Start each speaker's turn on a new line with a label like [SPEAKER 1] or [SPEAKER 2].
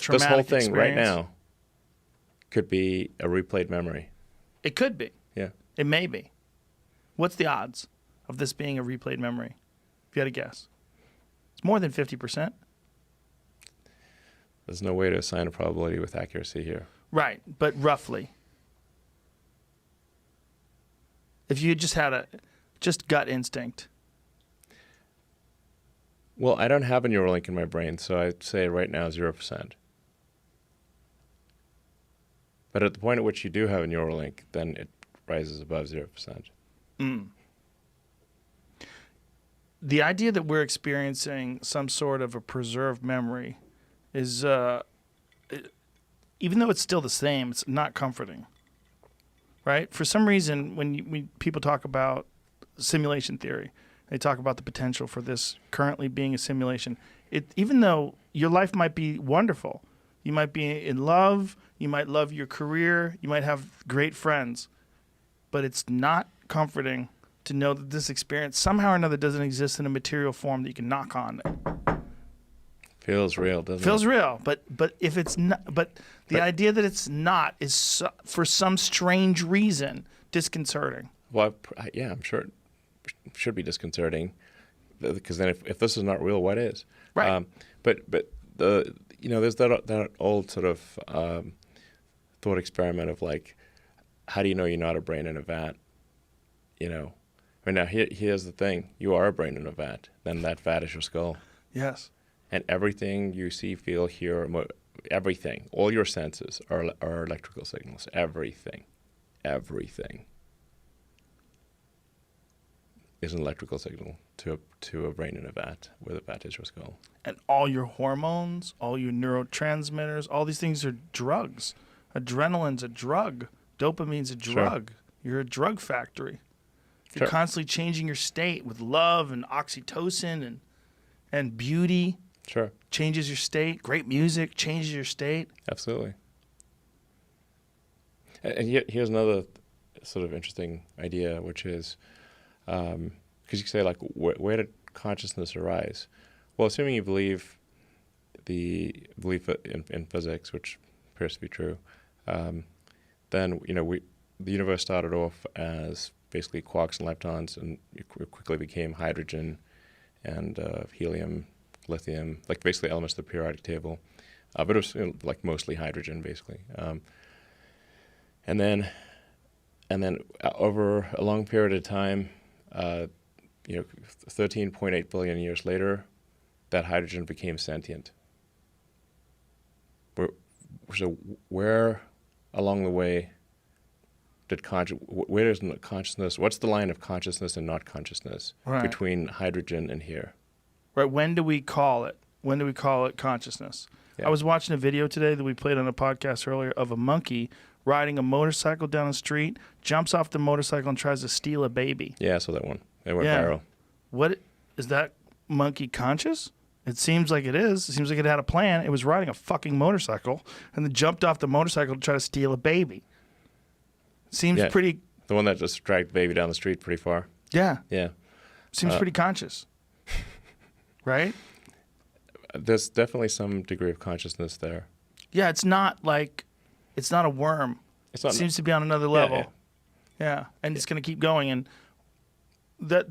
[SPEAKER 1] traumatic
[SPEAKER 2] whole thing right
[SPEAKER 1] experience.
[SPEAKER 2] now could be a replayed memory.
[SPEAKER 1] It could be.
[SPEAKER 2] Yeah.
[SPEAKER 1] It may be. What's the odds of this being a replayed memory? If you had to guess. It's more than 50%.
[SPEAKER 2] There's no way to assign a probability with accuracy here.
[SPEAKER 1] Right, but roughly. If you just had a gut instinct.
[SPEAKER 2] Well, I don't have a neural link in my brain, so I'd say right now 0%. But at the point at which you do have a neural link, then it rises above 0%.
[SPEAKER 1] Mm. The idea that we're experiencing some sort of a preserved memory is, even though it's still the same, it's not comforting, right? For some reason, when people talk about simulation theory, they talk about the potential for this currently being a simulation. Even though your life might be wonderful, you might be in love, you might love your career, you might have great friends, but it's not comforting to know that this experience somehow or another doesn't exist in a material form that you can knock on.
[SPEAKER 2] Feels real, doesn't it?
[SPEAKER 1] Feels real, but if it's not, but the idea that it's not is for some strange reason disconcerting.
[SPEAKER 2] Well, yeah, I'm sure it should be disconcerting, because then if this is not real, what is?
[SPEAKER 1] Right.
[SPEAKER 2] But the there's that old sort of thought experiment of like, how do you know you're not a brain in a vat? Now here's the thing: you are a brain in a vat. Then that vat is your skull.
[SPEAKER 1] Yes.
[SPEAKER 2] And everything you see, feel, hear, everything, all your senses are electrical signals. Everything is an electrical signal to a brain in a vat, where the vat is your skull.
[SPEAKER 1] And all your hormones, all your neurotransmitters, all these things are drugs. Adrenaline's a drug. Dopamine's a drug. Sure. You're a drug factory. You're constantly changing your state with love and oxytocin and beauty.
[SPEAKER 2] Sure.
[SPEAKER 1] Changes your state. Great music changes your state.
[SPEAKER 2] Absolutely. And here's another sort of interesting idea, which is, because you can say, like, where did consciousness arise? Well, assuming you believe the belief in physics, which appears to be true, then the universe started off as basically quarks and leptons, and it quickly became hydrogen and helium, lithium, like basically elements of the periodic table, but it was like mostly hydrogen, basically. And then over a long period of time, 13.8 billion years later, that hydrogen became sentient. So where along the way where is consciousness? What's the line of consciousness and not consciousness between hydrogen and here?
[SPEAKER 1] Right. When do we call it? When do we call it consciousness? Yeah. I was watching a video today that we played on a podcast earlier of a monkey riding a motorcycle down the street, jumps off the motorcycle and tries to steal a baby.
[SPEAKER 2] Yeah, I saw that one. It went viral.
[SPEAKER 1] What is that monkey conscious? It seems like it is. It seems like it had a plan. It was riding a fucking motorcycle and then jumped off the motorcycle to try to steal a baby. Seems pretty...
[SPEAKER 2] The one that just dragged the baby down the street pretty far.
[SPEAKER 1] Yeah.
[SPEAKER 2] Yeah.
[SPEAKER 1] Seems pretty conscious. Right?
[SPEAKER 2] There's definitely some degree of consciousness there.
[SPEAKER 1] Yeah, it's not a worm. It seems to be on another level. Yeah. And it's going to keep going. And that